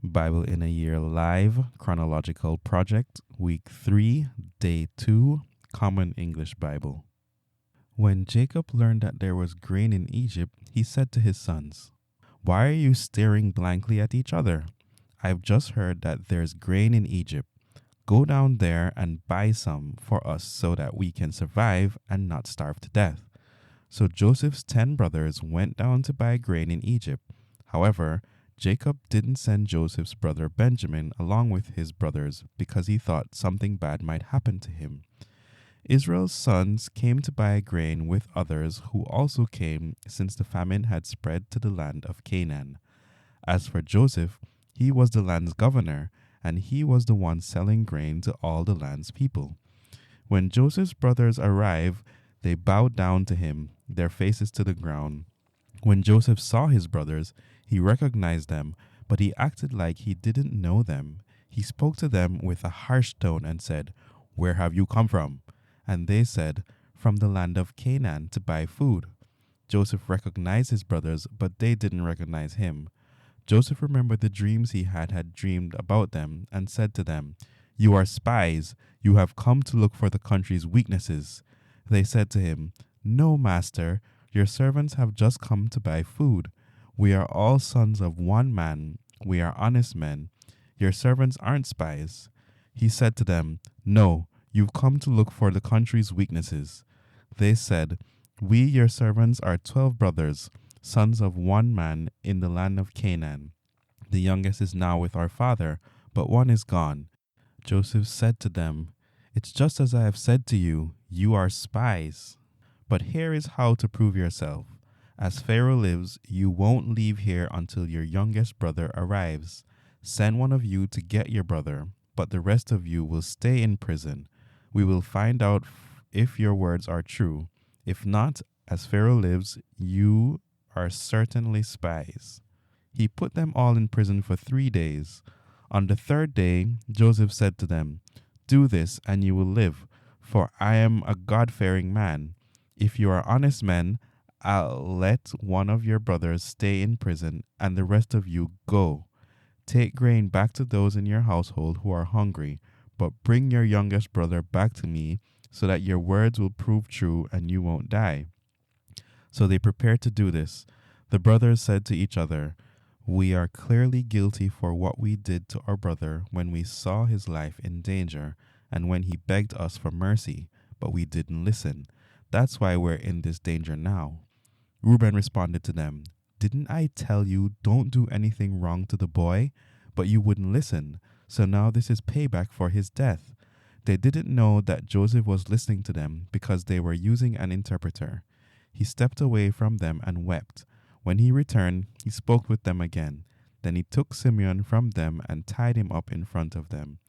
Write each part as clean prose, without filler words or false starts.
Bible in a Year Live Chronological Project, Week 3, Day 2, Common English Bible. When Jacob learned that there was grain in Egypt, he said to his sons, "Why are you staring blankly at each other? I've just heard that there's grain in Egypt. Go down there and buy some for us so that we can survive and not starve to death." So Joseph's 10 brothers went down to buy grain in Egypt. However, Jacob didn't send Joseph's brother Benjamin along with his brothers because he thought something bad might happen to him. Israel's sons came to buy grain with others who also came since the famine had spread to the land of Canaan. As for Joseph, he was the land's governor, and he was the one selling grain to all the land's people. When Joseph's brothers arrived, they bowed down to him, their faces to the ground. When Joseph saw his brothers, he recognized them, but he acted like he didn't know them. He spoke to them with a harsh tone and said, "Where have you come from?" And they said, "From the land of Canaan to buy food." Joseph recognized his brothers, but they didn't recognize him. Joseph remembered the dreams he had dreamed about them and said to them, "You are spies. You have come to look for the country's weaknesses." They said to him, "No, master. Your servants have just come to buy food. We are all sons of one man. We are honest men. Your servants aren't spies." He said to them, "No, you've come to look for the country's weaknesses." They said, "We, your servants, are 12 brothers, sons of one man in the land of Canaan. The youngest is now with our father, but one is gone." Joseph said to them, "It's just as I have said to you, you are spies. But here is how to prove yourself. As Pharaoh lives, you won't leave here until your youngest brother arrives. Send one of you to get your brother, but the rest of you will stay in prison. We will find out if your words are true. If not, as Pharaoh lives, you are certainly spies." He put them all in prison for 3 days. On the third day, Joseph said to them, "Do this and you will live, for I am a God-fearing man. If you are honest men, I'll let one of your brothers stay in prison and the rest of you go. Take grain back to those in your household who are hungry, but bring your youngest brother back to me so that your words will prove true and you won't die." So they prepared to do this. The brothers said to each other, "We are clearly guilty for what we did to our brother when we saw his life in danger and when he begged us for mercy, but we didn't listen. That's why we're in this danger now." Reuben responded to them, "Didn't I tell you don't do anything wrong to the boy? But you wouldn't listen, so now this is payback for his death." They didn't know that Joseph was listening to them because they were using an interpreter. He stepped away from them and wept. When he returned, he spoke with them again. Then he took Simeon from them and tied him up in front of them.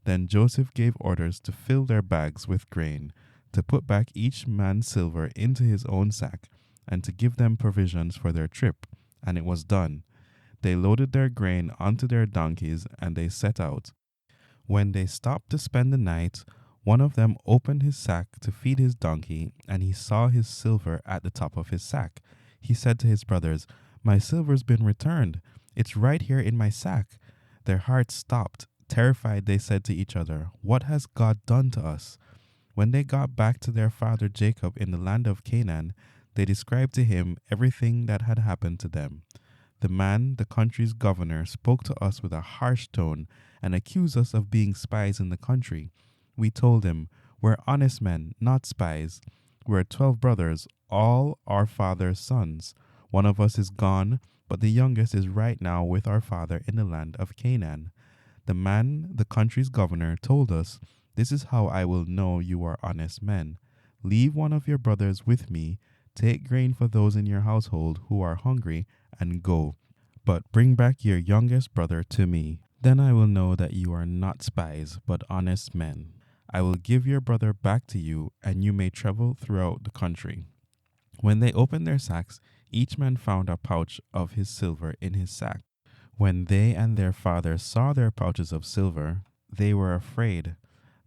Then Joseph gave orders to fill their bags with grain, to put back each man's silver into his own sack, and to give them provisions for their trip. And it was done. They loaded their grain onto their donkeys and they set out. When they stopped to spend the night, one of them opened his sack to feed his donkey, and he saw his silver at the top of his sack. He said to his brothers, "My silver's been returned. It's right here in my sack." Their hearts stopped. Terrified, they said to each other, "What has God done to us?" When they got back to their father Jacob in the land of Canaan, they described to him everything that had happened to them. "The man, the country's governor, spoke to us with a harsh tone and accused us of being spies in the country. We told him, 'We're honest men, not spies. We're 12 brothers, all our father's sons. One of us is gone, but the youngest is right now with our father in the land of Canaan.' The man, the country's governor, told us, 'This is how I will know you are honest men. Leave one of your brothers with me, take grain for those in your household who are hungry, and go. But bring back your youngest brother to me. Then I will know that you are not spies, but honest men. I will give your brother back to you, and you may travel throughout the country.' When they opened their sacks, each man found a pouch of his silver in his sack. When they and their father saw their pouches of silver, they were afraid.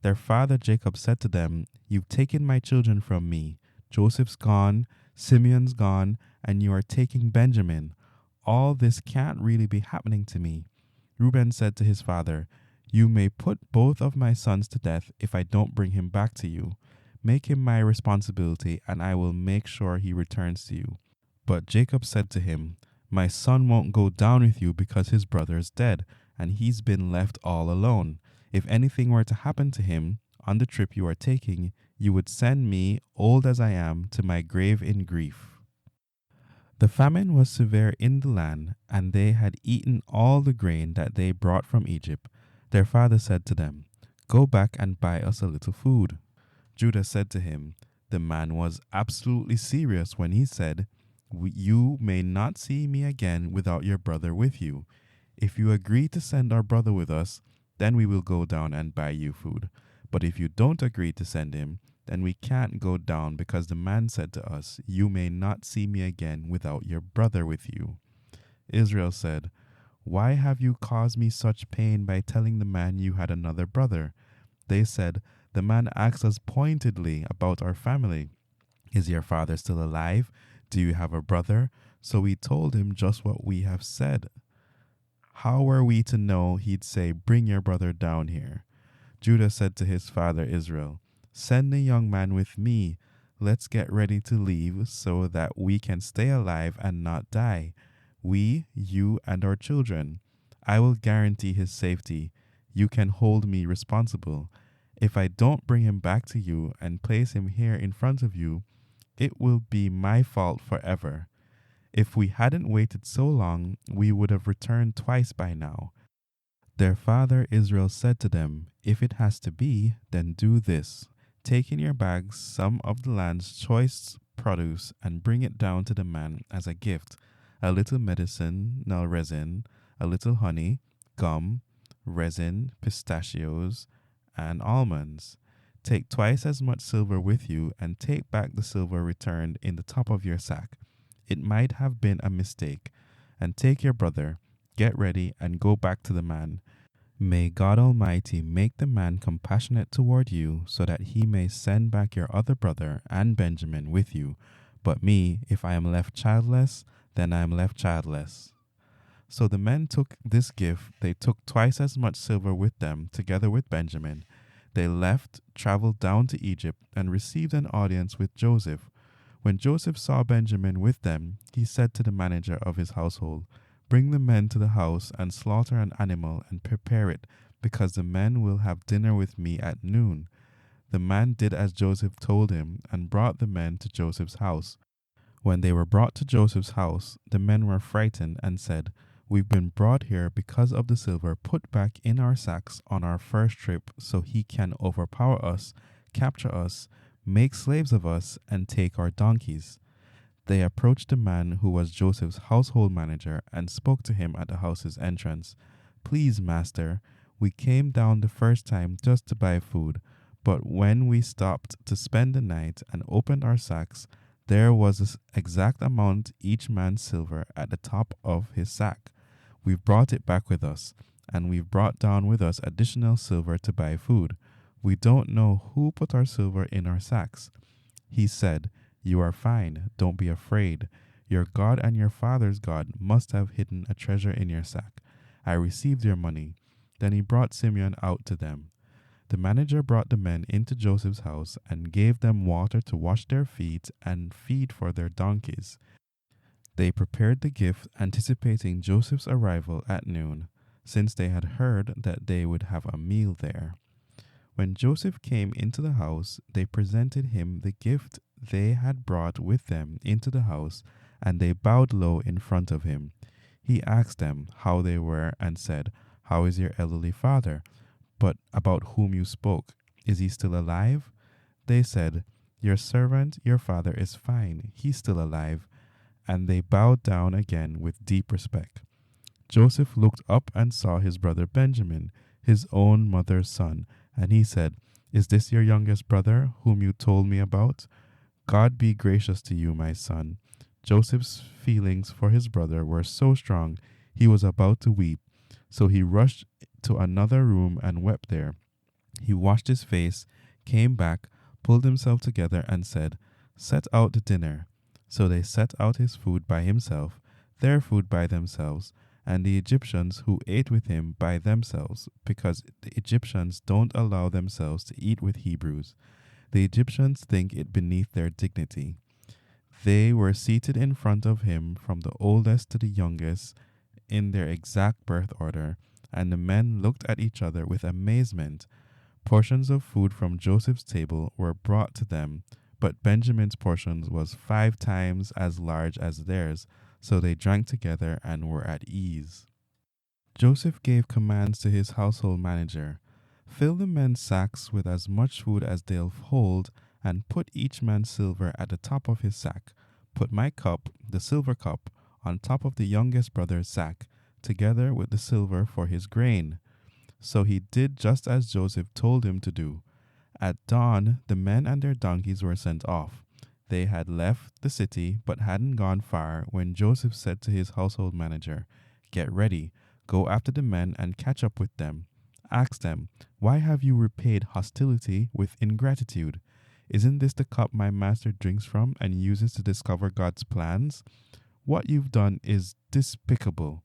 Their father Jacob said to them, 'You've taken my children from me. Joseph's gone, Simeon's gone, and you are taking Benjamin. All this can't really be happening to me.' Reuben said to his father, "You may put both of my sons to death if I don't bring him back to you. Make him my responsibility, and I will make sure he returns to you." But Jacob said to him, "My son won't go down with you because his brother is dead, and he's been left all alone. If anything were to happen to him on the trip you are taking, you would send me, old as I am, to my grave in grief." The famine was severe in the land, and they had eaten all the grain that they brought from Egypt. Their father said to them, "Go back and buy us a little food." Judah said to him, "The man was absolutely serious when he said, 'You may not see me again without your brother with you. If you agree to send our brother with us, then we will go down and buy you food. But if you don't agree to send him, then we can't go down, because the man said to us, "You may not see me again without your brother with you."'" Israel said, "Why have you caused me such pain by telling the man you had another brother?" They said, "The man asked us pointedly about our family. 'Is your father still alive? Do you have a brother?' So we told him just what we have said. How were we to know he'd say, 'Bring your brother down here'?" Judah said to his father Israel, "Send the young man with me. Let's get ready to leave so that we can stay alive and not die. We, you, and our children. I will guarantee his safety. You can hold me responsible. If I don't bring him back to you and place him here in front of you, it will be my fault forever. If we hadn't waited so long, we would have returned twice by now." Their father Israel said to them, "If it has to be, then do this. Take in your bags some of the land's choice produce and bring it down to the man as a gift: a little medicinal resin, a little honey, gum, resin, pistachios, and almonds. Take twice as much silver with you, and take back the silver returned in the top of your sack. It might have been a mistake. And take your brother, get ready, and go back to the man. May God Almighty make the man compassionate toward you, so that he may send back your other brother and Benjamin with you. But me, if I am left childless, then I am left childless." So the men took this gift. They took twice as much silver with them, together with Benjamin. They left, traveled down to Egypt, and received an audience with Joseph. When Joseph saw Benjamin with them, he said to the manager of his household, "Bring the men to the house and slaughter an animal and prepare it, because the men will have dinner with me at noon." The man did as Joseph told him and brought the men to Joseph's house. When they were brought to Joseph's house, the men were frightened and said, "We've been brought here because of the silver put back in our sacks on our first trip, so he can overpower us, capture us, make slaves of us, and take our donkeys." They approached the man who was Joseph's household manager and spoke to him at the house's entrance. "Please, master, we came down the first time just to buy food, but when we stopped to spend the night and opened our sacks, there was the exact amount each man's silver at the top of his sack. We've brought it back with us, and we've brought down with us additional silver to buy food. We don't know who put our silver in our sacks." He said, "You are fine. Don't be afraid. Your God and your father's God must have hidden a treasure in your sack. I received your money." Then he brought Simeon out to them. The manager brought the men into Joseph's house and gave them water to wash their feet and feed for their donkeys. They prepared the gift, anticipating Joseph's arrival at noon, since they had heard that they would have a meal there. When Joseph came into the house, they presented him the gift they had brought with them into the house, and they bowed low in front of him. He asked them how they were and said, "How is your elderly father, but about whom you spoke? Is he still alive?" They said, "Your servant, your father, is fine. He's still alive." And they bowed down again with deep respect. Joseph looked up and saw his brother Benjamin, his own mother's son, and he said, "Is this your youngest brother, whom you told me about? God be gracious to you, my son." Joseph's feelings for his brother were so strong, he was about to weep. So he rushed to another room and wept there. He washed his face, came back, pulled himself together, and said, "Set out the dinner." So they set out his food by himself, their food by themselves, and the Egyptians who ate with him by themselves, because the Egyptians don't allow themselves to eat with Hebrews. The Egyptians think it beneath their dignity. They were seated in front of him from the oldest to the youngest in their exact birth order, and the men looked at each other with amazement. Portions of food from Joseph's table were brought to them, but Benjamin's portion was 5 times as large as theirs, so they drank together and were at ease. Joseph gave commands to his household manager: "Fill the men's sacks with as much food as they'll hold, and put each man's silver at the top of his sack. Put my cup, the silver cup, on top of the youngest brother's sack, together with the silver for his grain." So he did just as Joseph told him to do. At dawn, the men and their donkeys were sent off. They had left the city, but hadn't gone far when Joseph said to his household manager, "Get ready, go after the men and catch up with them. Ask them, 'Why have you repaid hostility with ingratitude? Isn't this the cup my master drinks from and uses to discover God's plans? What you've done is despicable.'"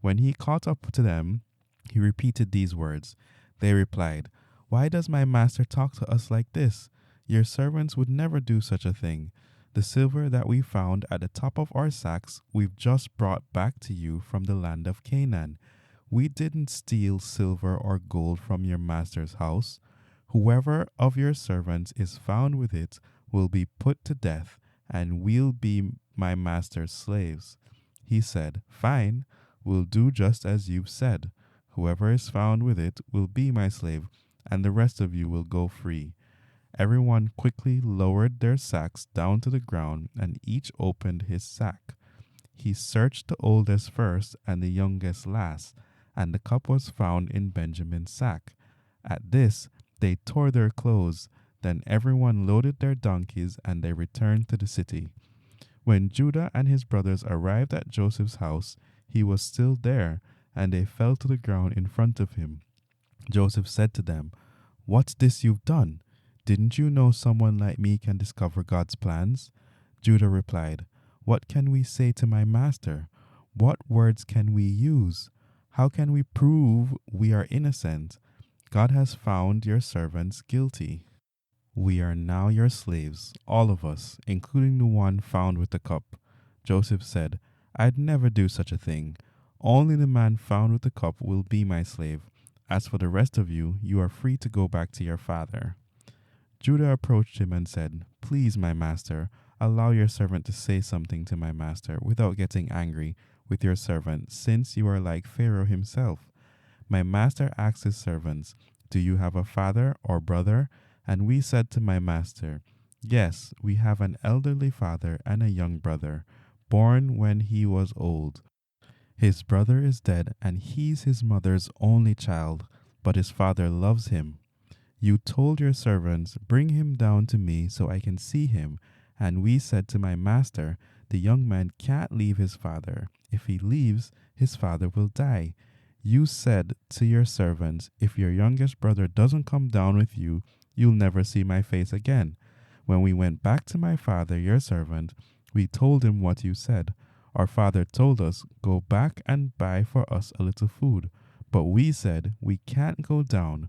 When he caught up to them, he repeated these words. They replied, "Why does my master talk to us like this? Your servants would never do such a thing. The silver that we found at the top of our sacks we've just brought back to you from the land of Canaan. We didn't steal silver or gold from your master's house. Whoever of your servants is found with it will be put to death, and we'll be my master's slaves." He said, "Fine, we'll do just as you've said. Whoever is found with it will be my slave, and the rest of you will go free." Everyone quickly lowered their sacks down to the ground, and each opened his sack. He searched the oldest first and the youngest last, and the cup was found in Benjamin's sack. At this, they tore their clothes. Then everyone loaded their donkeys, and they returned to the city. When Judah and his brothers arrived at Joseph's house, he was still there, and they fell to the ground in front of him. Joseph said to them, "What's this you've done? Didn't you know someone like me can discover God's plans?" Judah replied, "What can we say to my master? What words can we use? How can we prove we are innocent? God has found your servants guilty. We are now your slaves, all of us, including the one found with the cup." Joseph said, "I'd never do such a thing. Only the man found with the cup will be my slave. As for the rest of you, you are free to go back to your father." Judah approached him and said, "Please, my master, allow your servant to say something to my master without getting angry with your servant, since you are like Pharaoh himself. My master asked his servants, 'Do you have a father or brother?' And we said to my master, 'Yes, we have an elderly father and a young brother, born when he was old. His brother is dead, and he's his mother's only child, but his father loves him. You told your servants, "Bring him down to me so I can see him." And we said to my master, "The young man can't leave his father. If he leaves, his father will die." You said to your servants, "If your youngest brother doesn't come down with you, you'll never see my face again." When we went back to my father, your servant, we told him what you said. Our father told us, "Go back and buy for us a little food." But we said, "We can't go down.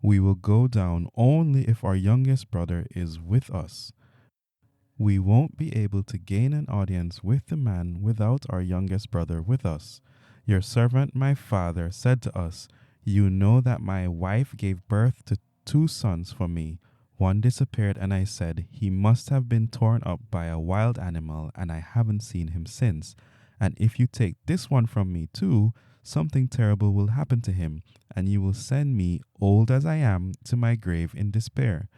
We will go down only if our youngest brother is with us. We won't be able to gain an audience with the man without our youngest brother with us. Your servant, my father, said to us, 'You know that my wife gave birth to 2 sons for me. One disappeared, and I said, he must have been torn up by a wild animal, and I haven't seen him since. And if you take this one from me too, something terrible will happen to him, and you will send me, old as I am, to my grave in despair.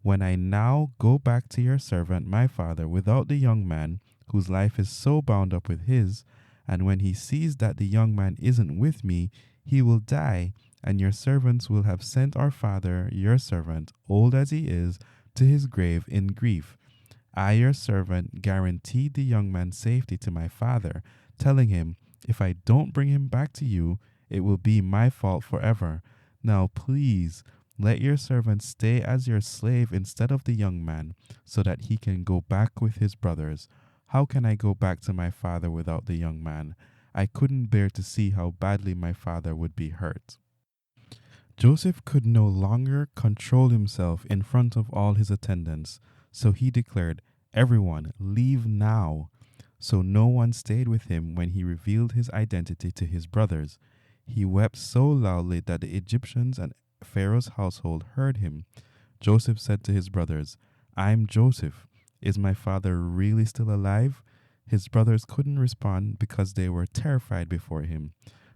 When I now go back to your servant, my father, without the young man, whose life is so bound up with his, and when he sees that the young man isn't with me, he will die, and your servants will have sent our father, your servant, old as he is, to his grave in grief. I, your servant, guaranteed the young man's safety to my father, telling him, if I don't bring him back to you, it will be my fault forever. Now please, let your servant stay as your slave instead of the young man, so that he can go back with his brothers. How can I go back to my father without the young man? I couldn't bear to see how badly my father would be hurt. Joseph could no longer control himself in front of all his attendants, so he declared, "Everyone, leave now." So no one stayed with him when he revealed his identity to his brothers. He wept so loudly that the Egyptians and Pharaoh's household heard him. Joseph said to his brothers, "I'm Joseph. Is my father really still alive?" His brothers couldn't respond because they were terrified before him.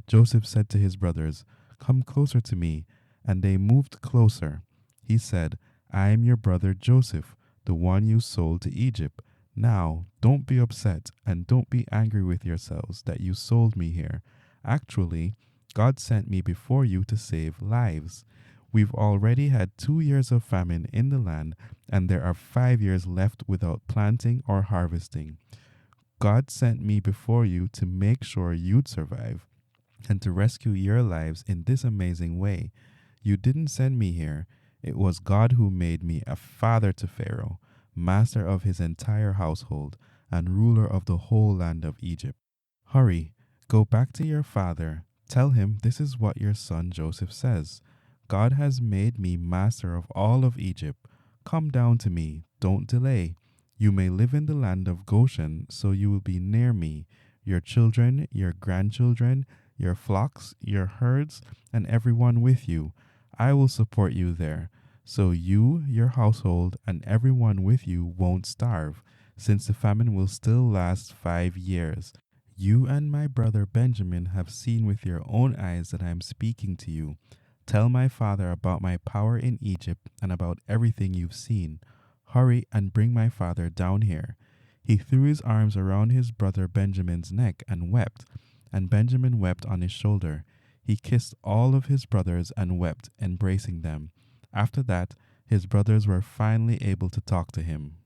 Joseph said to his brothers, "Come closer to me." And they moved closer. He said, "I am your brother Joseph, the one you sold to Egypt. Now, don't be upset and don't be angry with yourselves that you sold me here. Actually, God sent me before you to save lives. We've already had 2 years of famine in the land, and there are 5 years left without planting or harvesting. God sent me before you to make sure you'd survive and to rescue your lives in this amazing way. You didn't send me here. It was God who made me a father to Pharaoh, master of his entire household, and ruler of the whole land of Egypt. Hurry, go back to your father. Tell him this is what your son Joseph says. God has made me master of all of Egypt. Come down to me. Don't delay. You may live in the land of Goshen, so you will be near me, your children, your grandchildren, your flocks, your herds, and everyone with you. I will support you there, so you, your household, and everyone with you won't starve, since the famine will still last 5 years. You and my brother Benjamin have seen with your own eyes that I am speaking to you. Tell my father about my power in Egypt and about everything you've seen. Hurry and bring my father down here." He threw his arms around his brother Benjamin's neck and wept, and Benjamin wept on his shoulder. He kissed all of his brothers and wept, embracing them. After that, his brothers were finally able to talk to him.